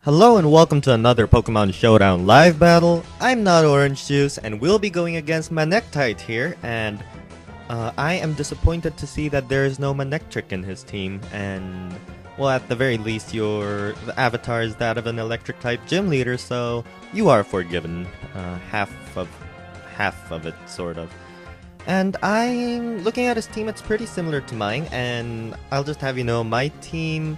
Hello and welcome to another Pokemon Showdown live battle. I'm not Orangejuice and we'll be going against Manectite here, and I am disappointed to see that there is no Manectric in his team, and well, at the very least the avatar is that of an electric type gym leader, so you are forgiven. Half of it, sort of. And I'm looking at his team, it's pretty similar to mine, and I'll just have you know, my team,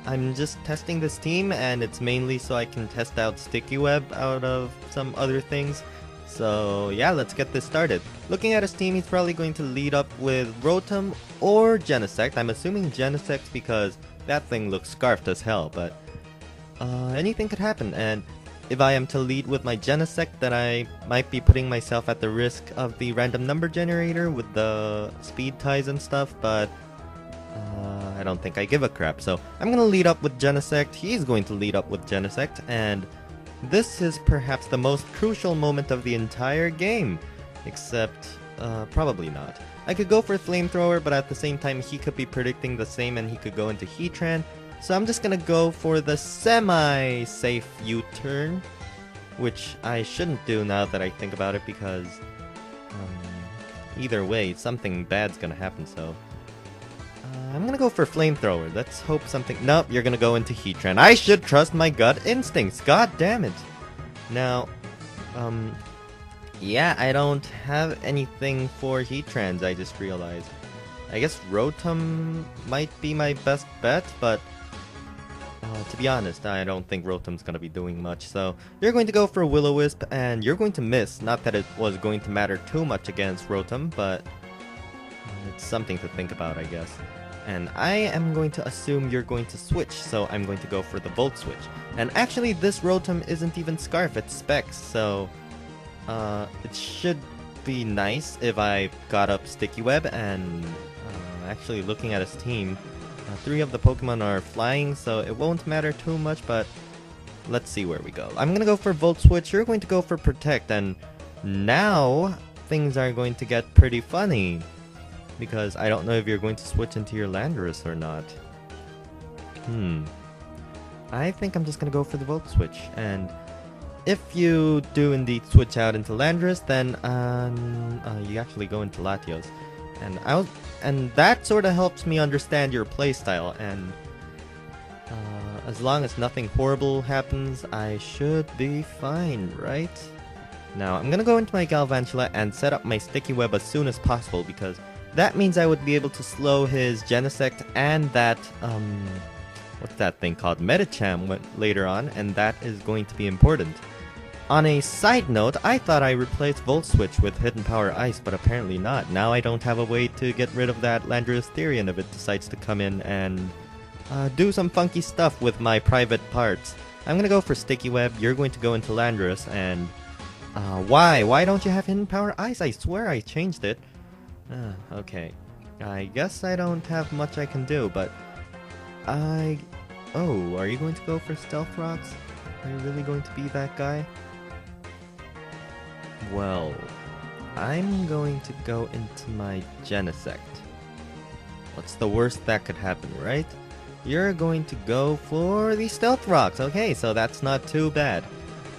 I'm just testing this team, and it's mainly so I can test out Sticky Web out of some other things. So yeah, let's get this started. Looking at his team, he's probably going to lead up with Rotom or Genesect. I'm assuming Genesect because that thing looks scarfed as hell, but anything could happen. And if I am to lead with my Genesect, then I might be putting myself at the risk of the random number generator with the speed ties and stuff, but I don't think I give a crap. So I'm gonna lead up with Genesect, he's going to lead up with Genesect, and this is perhaps the most crucial moment of the entire game. Except, probably not. I could go for Flamethrower, but at the same time he could be predicting the same and he could go into Heatran. So I'm just gonna go for the semi-safe U-turn, which I shouldn't do now that I think about it, because either way, something bad's gonna happen, so I'm gonna go for Flamethrower. Let's hope something... Nope, you're gonna go into Heatran. I should trust my gut instincts, god damn it! Now, yeah, I don't have anything for Heatrans, I just realized. I guess Rotom might be my best bet, but to be honest, I don't think Rotom's gonna be doing much, so you're going to go for Will-O-Wisp, and you're going to miss. Not that it was going to matter too much against Rotom, but it's something to think about, I guess. And I am going to assume you're going to switch, so I'm going to go for the Volt Switch. And actually, this Rotom isn't even Scarf, it's Specs, so it should be nice if I got up Sticky Web. And actually, looking at his team, 3 of the Pokemon are flying, so it won't matter too much, but let's see where we go. I'm gonna go for Volt Switch, you're going to go for Protect, and now things are going to get pretty funny, because I don't know if you're going to switch into your Landorus or not. I think I'm just gonna go for the Volt Switch, and if you do indeed switch out into Landorus, then you actually go into Latios. And that sort of helps me understand your playstyle, and as long as nothing horrible happens, I should be fine, right? Now, I'm gonna go into my Galvantula and set up my Sticky Web as soon as possible, because that means I would be able to slow his Genesect and that, what's that thing called? Medicham later on, and that is going to be important. On a side note, I thought I replaced Volt Switch with Hidden Power Ice, but apparently not. Now I don't have a way to get rid of that Landorus Therian if it decides to come in and do some funky stuff with my private parts. I'm gonna go for Sticky Web, you're going to go into Landorus, and why? Why don't you have Hidden Power Ice? I swear I changed it. Okay. I guess I don't have much I can do, but Oh, are you going to go for Stealth Rocks? Are you really going to be that guy? Well, I'm going to go into my Genesect. What's the worst that could happen, right? You're going to go for the Stealth Rocks. Okay, so that's not too bad.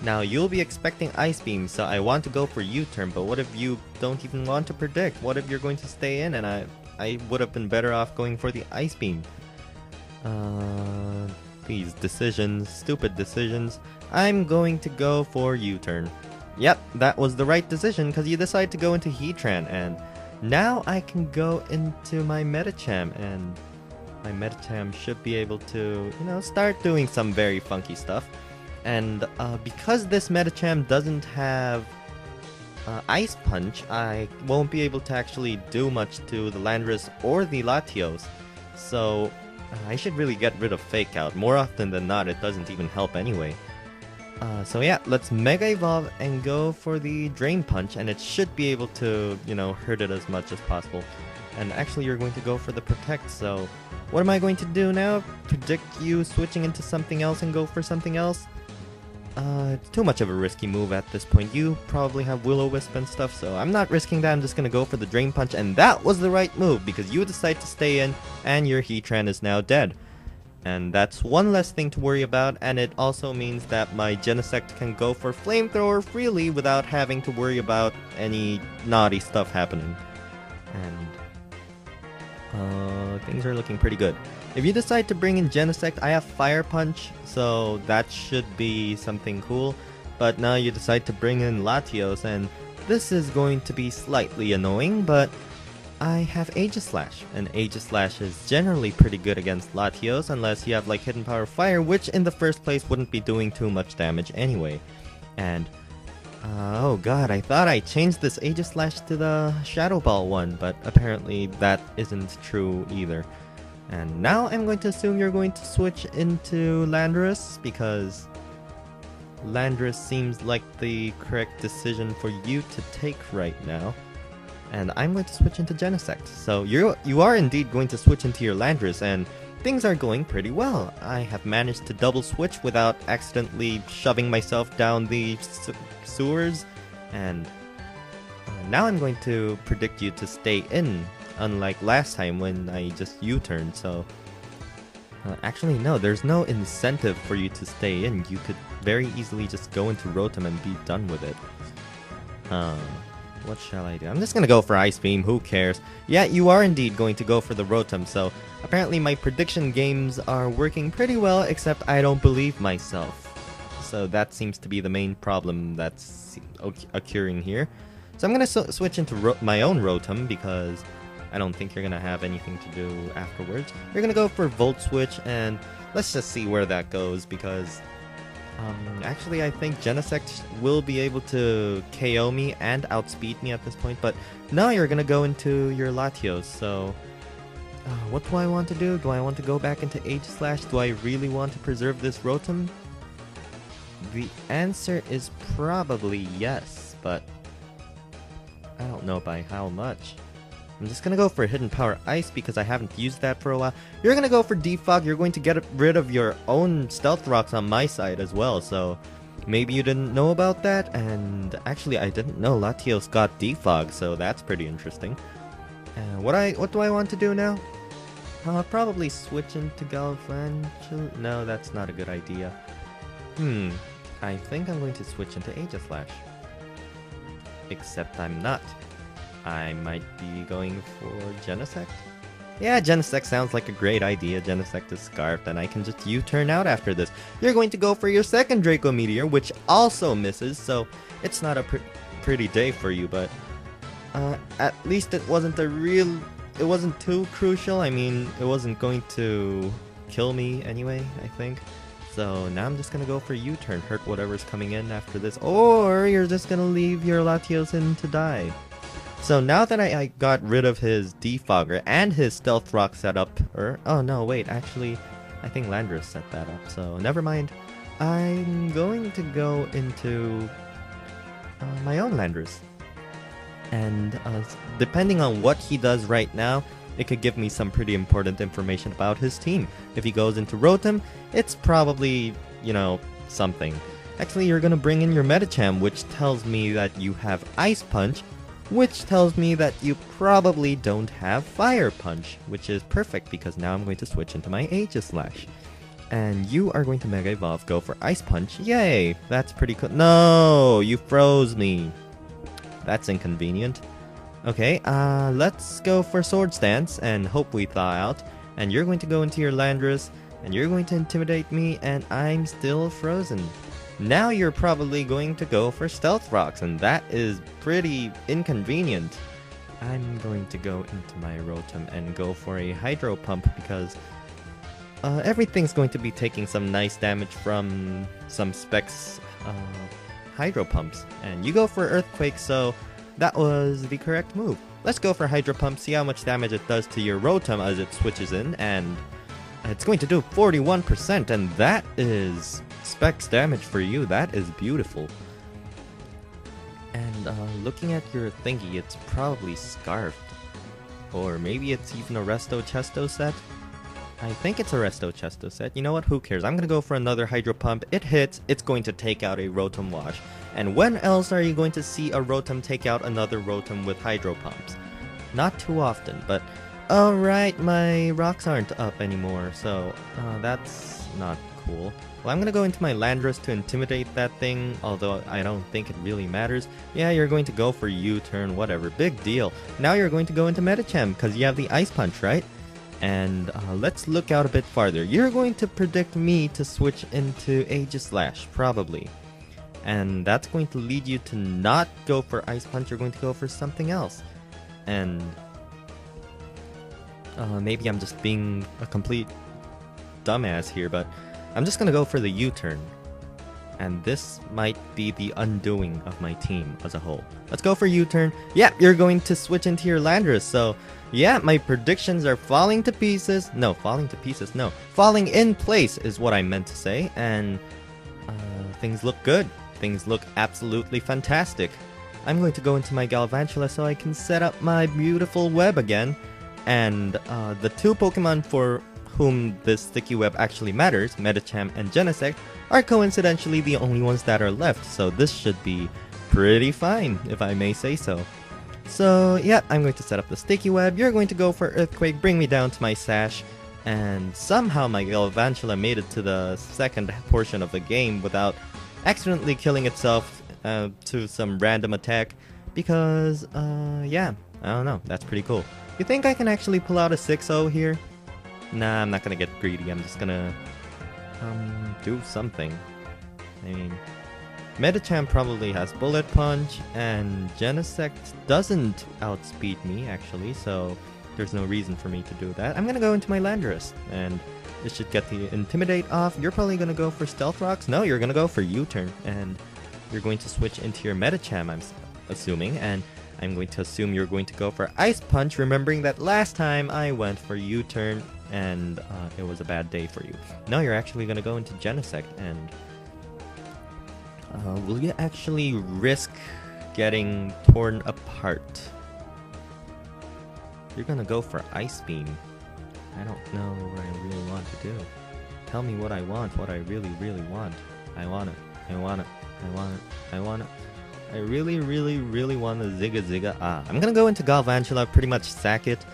Now, you'll be expecting Ice Beam, so I want to go for U-turn, but what if you don't even want to predict? What if you're going to stay in, and I would have been better off going for the Ice Beam? These decisions, stupid decisions. I'm going to go for U-turn. Yep, that was the right decision, because you decide to go into Heatran, and now I can go into my Medicham, and my Medicham should be able to, you know, start doing some very funky stuff. And because this Medicham doesn't have Ice Punch, I won't be able to actually do much to the Landorus or the Latios. So I should really get rid of Fake Out. More often than not, it doesn't even help anyway. So yeah, let's Mega Evolve and go for the Drain Punch, and it should be able to, you know, hurt it as much as possible. And actually, you're going to go for the Protect, so what am I going to do now? Predict you switching into something else and go for something else? It's too much of a risky move at this point. You probably have Will-O-Wisp and stuff, so I'm not risking that. I'm just gonna go for the Drain Punch, and that was the right move, because you decide to stay in, and your Heatran is now dead. And that's one less thing to worry about, and it also means that my Genesect can go for Flamethrower freely without having to worry about any naughty stuff happening. And things are looking pretty good. If you decide to bring in Genesect, I have Fire Punch, so that should be something cool. But now you decide to bring in Latios, and this is going to be slightly annoying, but I have Aegislash, and Aegislash is generally pretty good against Latios unless you have like Hidden Power Fire, which in the first place wouldn't be doing too much damage anyway. And oh god, I thought I changed this Aegislash to the Shadow Ball one, but apparently that isn't true either. And now I'm going to assume you're going to switch into Landorus, because Landorus seems like the correct decision for you to take right now. And I'm going to switch into Genesect. So you are indeed going to switch into your Landorus, and things are going pretty well. I have managed to double switch without accidentally shoving myself down the sewers, and now I'm going to predict you to stay in, unlike last time when I just U-turned. So actually no, there's no incentive for you to stay in. You could very easily just go into Rotom and be done with it. What shall I do? I'm just gonna go for Ice Beam, who cares? Yeah, you are indeed going to go for the Rotom, so apparently my prediction games are working pretty well, except I don't believe myself. So that seems to be the main problem that's occurring here. So I'm gonna switch into my own Rotom, because I don't think you're gonna have anything to do afterwards. You're gonna go for Volt Switch, and let's just see where that goes, because actually, I think Genesect will be able to KO me and outspeed me at this point, but now you're gonna go into your Latios, so what do I want to do? Do I want to go back into Aegislash? Do I really want to preserve this Rotom? The answer is probably yes, but I don't know by how much. I'm just gonna go for Hidden Power Ice because I haven't used that for a while. You're gonna go for Defog. You're going to get rid of your own Stealth Rocks on my side as well, so maybe you didn't know about that. And actually, I didn't know Latios got Defog, so that's pretty interesting. What do I want to do now? I'll probably switch into Galvantula. No, that's not a good idea. I think I'm going to switch into Aegislash. Except I'm not. I might be going for Genesect. Yeah, Genesect sounds like a great idea. Genesect is Scarfed, and I can just U-turn out after this. You're going to go for your second Draco Meteor, which also misses, so it's not a pretty day for you, but at least it wasn't it wasn't too crucial. I mean, it wasn't going to kill me anyway, I think. So now I'm just gonna go for U-turn, hurt whatever's coming in after this, or you're just gonna leave your Latios in to die. So now that I got rid of his Defogger and his Stealth Rock setup, oh no, wait, actually, I think Landorus set that up, so never mind. I'm going to go into my own Landorus. And depending on what he does right now, it could give me some pretty important information about his team. If he goes into Rotom, it's probably, you know, something. Actually, you're gonna bring in your Medicham, which tells me that you have Ice Punch, which tells me that you probably don't have Fire Punch, which is perfect because now I'm going to switch into my Aegislash. And you are going to Mega Evolve, go for Ice Punch. Yay! That's pretty cool. No! You froze me. That's inconvenient. Okay, let's go for Sword Stance and hope we thaw out. And you're going to go into your Landorus, and you're going to intimidate me, and I'm still frozen. Now you're probably going to go for Stealth Rocks, and that is pretty inconvenient. I'm going to go into my Rotom and go for a Hydro Pump because everything's going to be taking some nice damage from some Specs Hydro Pumps. And you go for Earthquake, so that was the correct move. Let's go for Hydro Pump, see how much damage it does to your Rotom as it switches in, and it's going to do 41%, and that is Specs damage for you. That is beautiful. And looking at your thingy, it's probably Scarfed. Or maybe it's even a Resto Chesto set? I think it's a Resto Chesto set. You know what? Who cares? I'm gonna go for another Hydro Pump. It hits. It's going to take out a Rotom Wash. And when else are you going to see a Rotom take out another Rotom with Hydro Pumps? Not too often, but Oh right, my rocks aren't up anymore, so that's not cool. Well, I'm gonna go into my Landorus to intimidate that thing, although I don't think it really matters. Yeah, you're going to go for U-turn, whatever, big deal. Now you're going to go into Medicham, because you have the Ice Punch, right? And let's look out a bit farther. You're going to predict me to switch into Aegislash, probably. And that's going to lead you to not go for Ice Punch, you're going to go for something else. And maybe I'm just being a complete dumbass here, but I'm just gonna go for the U-turn. And this might be the undoing of my team as a whole. Let's go for U-turn. Yeah, you're going to switch into your Landorus, so yeah, my predictions are falling to pieces. No, falling to pieces, no. Falling in place is what I meant to say, and things look good. Things look absolutely fantastic. I'm going to go into my Galvantula so I can set up my beautiful web again. And the two Pokemon for whom this sticky web actually matters, Medicham and Genesect, are coincidentally the only ones that are left, so this should be pretty fine, if I may say so. So yeah, I'm going to set up the sticky web, you're going to go for Earthquake, bring me down to my Sash, and somehow my Galvantula made it to the second portion of the game without accidentally killing itself to some random attack, because, yeah, I don't know, that's pretty cool. You think I can actually pull out a 6-0 here? Nah, I'm not gonna get greedy, I'm just gonna do something. I mean, Medicham probably has Bullet Punch, and Genesect doesn't outspeed me, actually, so there's no reason for me to do that. I'm gonna go into my Landorus, and it should get the Intimidate off. You're probably gonna go for Stealth Rocks? No, you're gonna go for U-turn, and you're going to switch into your Medicham, I'm assuming, and I'm going to assume you're going to go for Ice Punch, remembering that last time I went for U-turn, and it was a bad day for you. No, you're actually going to go into Genesect, and will you actually risk getting torn apart? You're going to go for Ice Beam. I don't know what I really want to do. Tell me what I want, what I really, really want. I want it. I want it. I want it. I want it. I really, really, really want a Zigga Zigga. I'm gonna go into Galvantula, pretty much sack it,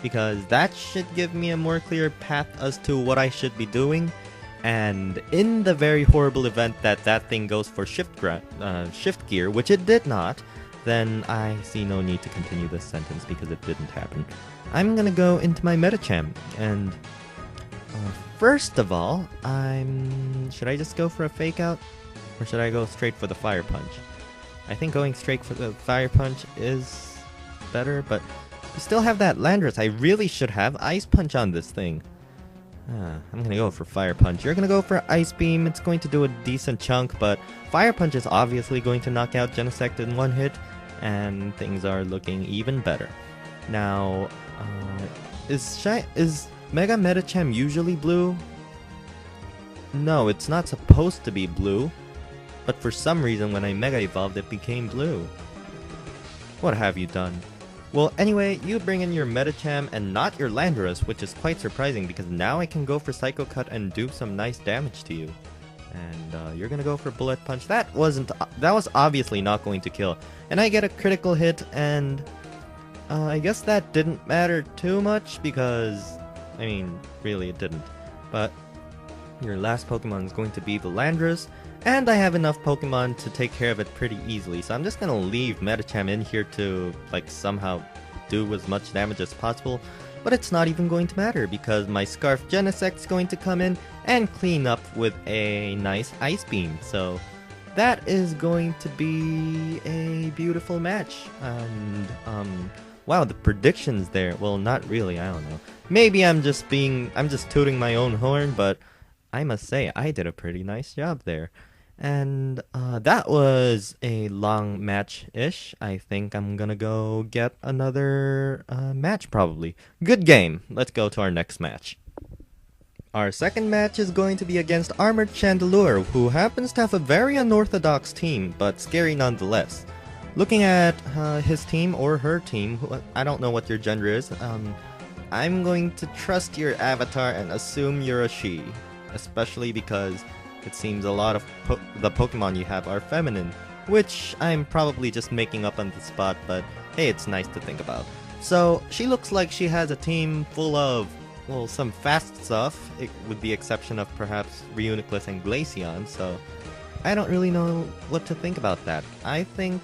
because that should give me a more clear path as to what I should be doing. And in the very horrible event that that thing goes for shift gear, which it did not, then I see no need to continue this sentence because it didn't happen. I'm gonna go into my Medicham, and first of all, should I just go for a Fake Out, or should I go straight for the Fire Punch? I think going straight for the Fire Punch is better, but you still have that Landorus. I really should have Ice Punch on this thing. I'm gonna go for Fire Punch. You're gonna go for Ice Beam. It's going to do a decent chunk, but Fire Punch is obviously going to knock out Genesect in one hit, and things are looking even better. Now, is Mega Medicham usually blue? No, it's not supposed to be blue. But for some reason, when I Mega Evolved, it became blue. What have you done? Well, anyway, you bring in your Medicham and not your Landorus, which is quite surprising because now I can go for Psycho Cut and do some nice damage to you. And you're gonna go for Bullet Punch. That was obviously not going to kill. And I get a critical hit, and I guess that didn't matter too much because, I mean, really it didn't. But your last Pokemon is going to be the Landorus. And I have enough Pokemon to take care of it pretty easily, so I'm just gonna leave Medicham in here to, like, somehow do as much damage as possible. But it's not even going to matter, because my Scarf Genesect is going to come in and clean up with a nice Ice Beam. So that is going to be a beautiful match. And, wow, the predictions there, well, not really, I don't know. Maybe I'm just tooting my own horn, but I must say, I did a pretty nice job there. And that was a long match-ish. I think I'm gonna go get another match, probably. Good game. Let's go to our next match. Our second match is going to be against Armored Chandelure, who happens to have a very unorthodox team, but scary nonetheless. Looking at his team, or her team, I don't know what your gender is, I'm going to trust your avatar and assume you're a she. Especially because it seems a lot of the Pokemon you have are feminine, which I'm probably just making up on the spot, but hey, it's nice to think about. So she looks like she has a team full of, well, some fast stuff, with the exception of perhaps Reuniclus and Glaceon, so I don't really know what to think about that. I think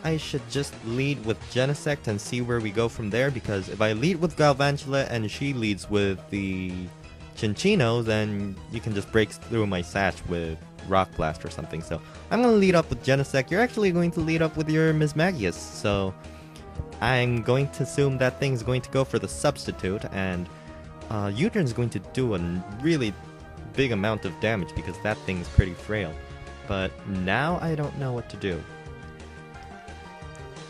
I should just lead with Genesect and see where we go from there, because if I lead with Galvantula and she leads with the Chinchino, then you can just break through my sash with Rock Blast or something. So I'm going to lead up with Genesect. You're actually going to lead up with your Mismagius, so I'm going to assume that thing's going to go for the substitute, and U-Turn's going to do a really big amount of damage because that thing's pretty frail. But now I don't know what to do.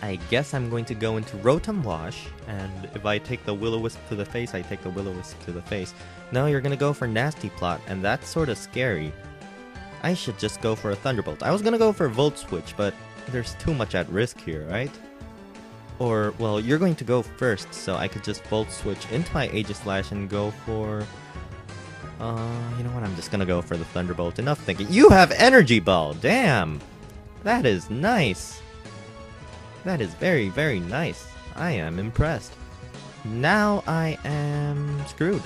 I guess I'm going to go into Rotom Wash, and if I take the Will-O-Wisp to the face, I take the Will-O-Wisp to the face. No, you're gonna go for Nasty Plot, and that's sorta scary. I should just go for a Thunderbolt. I was gonna go for Volt Switch, but there's too much at risk here, right? Or, well, you're going to go first, so I could just Volt Switch into my Aegislash and go for... you know what, I'm just gonna go for the Thunderbolt. Enough thinking. You have Energy Ball! Damn! That is nice! That is very, very nice. I am impressed. Now I am screwed.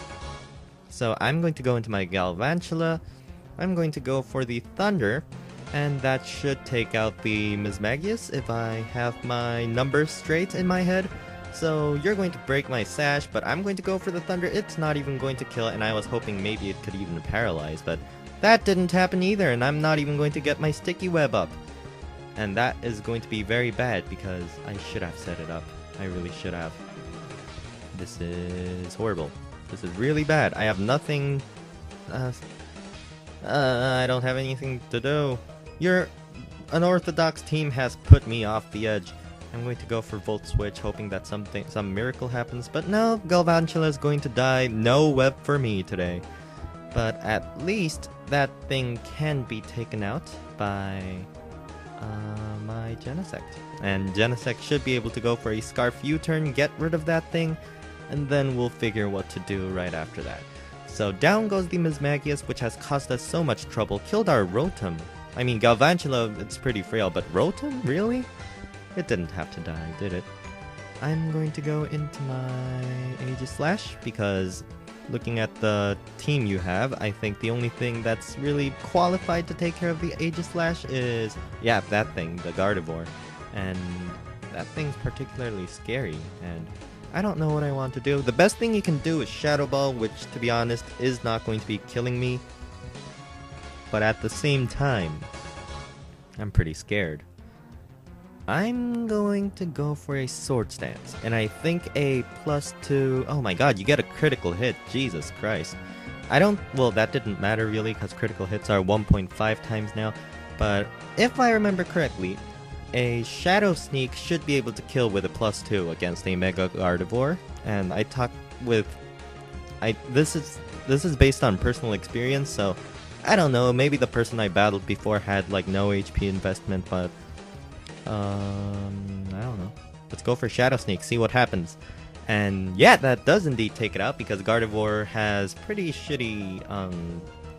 So I'm going to go into my Galvantula. I'm going to go for the Thunder, and that should take out the Mismagius if I have my numbers straight in my head. So you're going to break my sash, but I'm going to go for the Thunder. It's not even going to kill it, and I was hoping maybe it could even paralyze, but that didn't happen either, and I'm not even going to get my Sticky Web up. And that is going to be very bad because I should have set it up. I really should have. This is horrible. This is really bad. I have nothing... I don't have anything to do. Your unorthodox team has put me off the edge. I'm going to go for Volt Switch, hoping that some miracle happens. But no, Galvantula is going to die. No web for me today. But at least that thing can be taken out by... my Genesect. And Genesect should be able to go for a Scarf U-turn, get rid of that thing, and then we'll figure what to do right after that. So down goes the Mismagius, which has caused us so much trouble, killed our Rotom. I mean, Galvantula, it's pretty frail, but Rotom? Really? It didn't have to die, did it? I'm going to go into my Aegislash, because looking at the team you have, I think the only thing that's really qualified to take care of the Aegislash is, yeah, that thing, the Gardevoir. And that thing's particularly scary, and I don't know what I want to do. The best thing you can do is Shadow Ball, which, to be honest, is not going to be killing me. But at the same time, I'm pretty scared. I'm going to go for a Swords Dance, and I think a +2... Oh my god, you get a critical hit, Jesus Christ. Well, that didn't matter really, because critical hits are 1.5 times now, but if I remember correctly, a Shadow Sneak should be able to kill with a +2 against a Mega Gardevoir, and I talked with... This is based on personal experience, so I don't know, maybe the person I battled before had like no HP investment, but... I don't know. Let's go for Shadow Sneak, see what happens. And yeah, that does indeed take it out, because Gardevoir has pretty shitty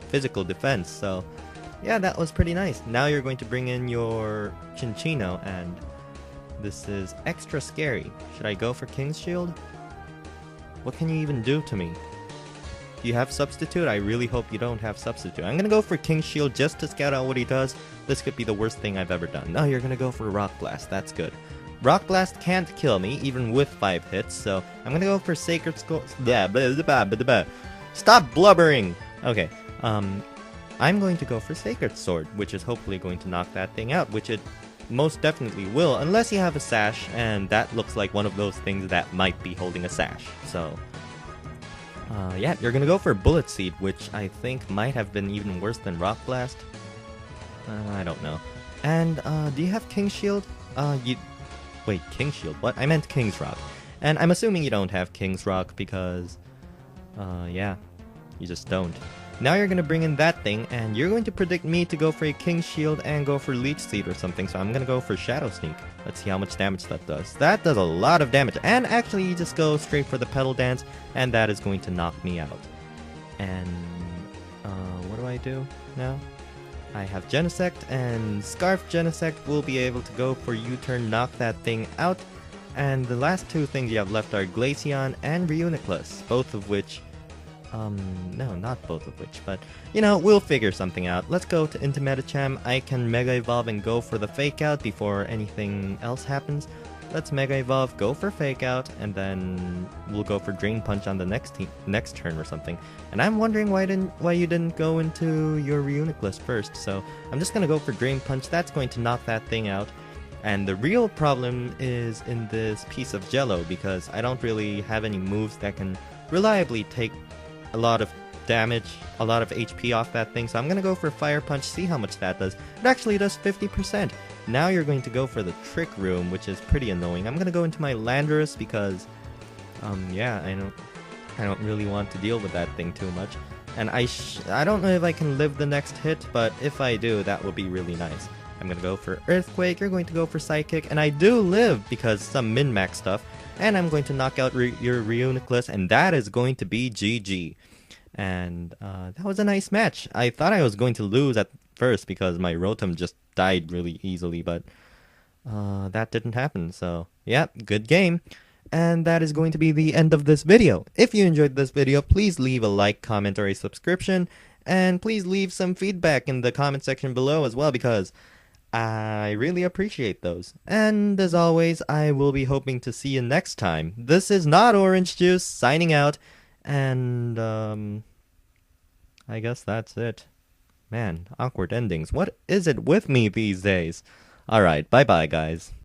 physical defense, so yeah, that was pretty nice. Now you're going to bring in your Chinchino, and this is extra scary. Should I go for King's Shield? What can you even do to me? Do you have Substitute? I really hope you don't have Substitute. I'm gonna go for King's Shield just to scout out what he does. This could be the worst thing I've ever done. No, you're gonna go for Rock Blast. That's good. Rock Blast can't kill me, even with 5 hits, so I'm gonna go for Sacred Skull. Stop blubbering! Okay, I'm going to go for Sacred Sword, which is hopefully going to knock that thing out, which it most definitely will, unless you have a Sash, and that looks like one of those things that might be holding a Sash, so... yeah, you're gonna go for Bullet Seed, which I think might have been even worse than Rock Blast. I don't know. And, do you have King's Shield? Wait, King's Shield? What? I meant King's Rock. And I'm assuming you don't have King's Rock because... yeah. You just don't. Now you're gonna bring in that thing, and you're going to predict me to go for a King's Shield and go for Leech Seed or something, so I'm gonna go for Shadow Sneak. Let's see how much damage that does. That does a lot of damage, and actually you just go straight for the Petal Dance, and that is going to knock me out. And, what do I do now? I have Genesect, and Scarf Genesect will be able to go for U-turn, knock that thing out, And the last two things you have left are Glaceon and Reuniclus, both of which... no, not both of which, but, you know, we'll figure something out. Let's go into Metacham. I can Mega Evolve and go for the Fake Out before anything else happens. Let's Mega Evolve, go for Fake Out, and then we'll go for Drain Punch on the next turn or something. And I'm wondering why you didn't go into your Reuniclus first, so I'm just gonna go for Drain Punch. That's going to knock that thing out. And the real problem is in this piece of Jello, because I don't really have any moves that can reliably take a lot of damage, a lot of HP off that thing, so I'm gonna go for Fire Punch, see how much that does. It actually does 50%. Now you're going to go for the Trick Room, which is pretty annoying. I'm gonna go into my Landorus because, yeah, I don't really want to deal with that thing too much. And I don't know if I can live the next hit, but if I do, that would be really nice. I'm gonna go for Earthquake, you're going to go for Psychic, and I do live because some min-max stuff. And I'm going to knock out your Reuniclus, and that is going to be GG. And that was a nice match. I thought I was going to lose at first because my Rotom just died really easily, but that didn't happen. So, yeah, good game. And that is going to be the end of this video. If you enjoyed this video, please leave a like, comment, or a subscription. And please leave some feedback in the comment section below as well, because I really appreciate those. And as always, I will be hoping to see you next time. This is not Orangejuice, signing out. And, I guess that's it. Man, awkward endings. What is it with me these days? Alright, bye-bye, guys.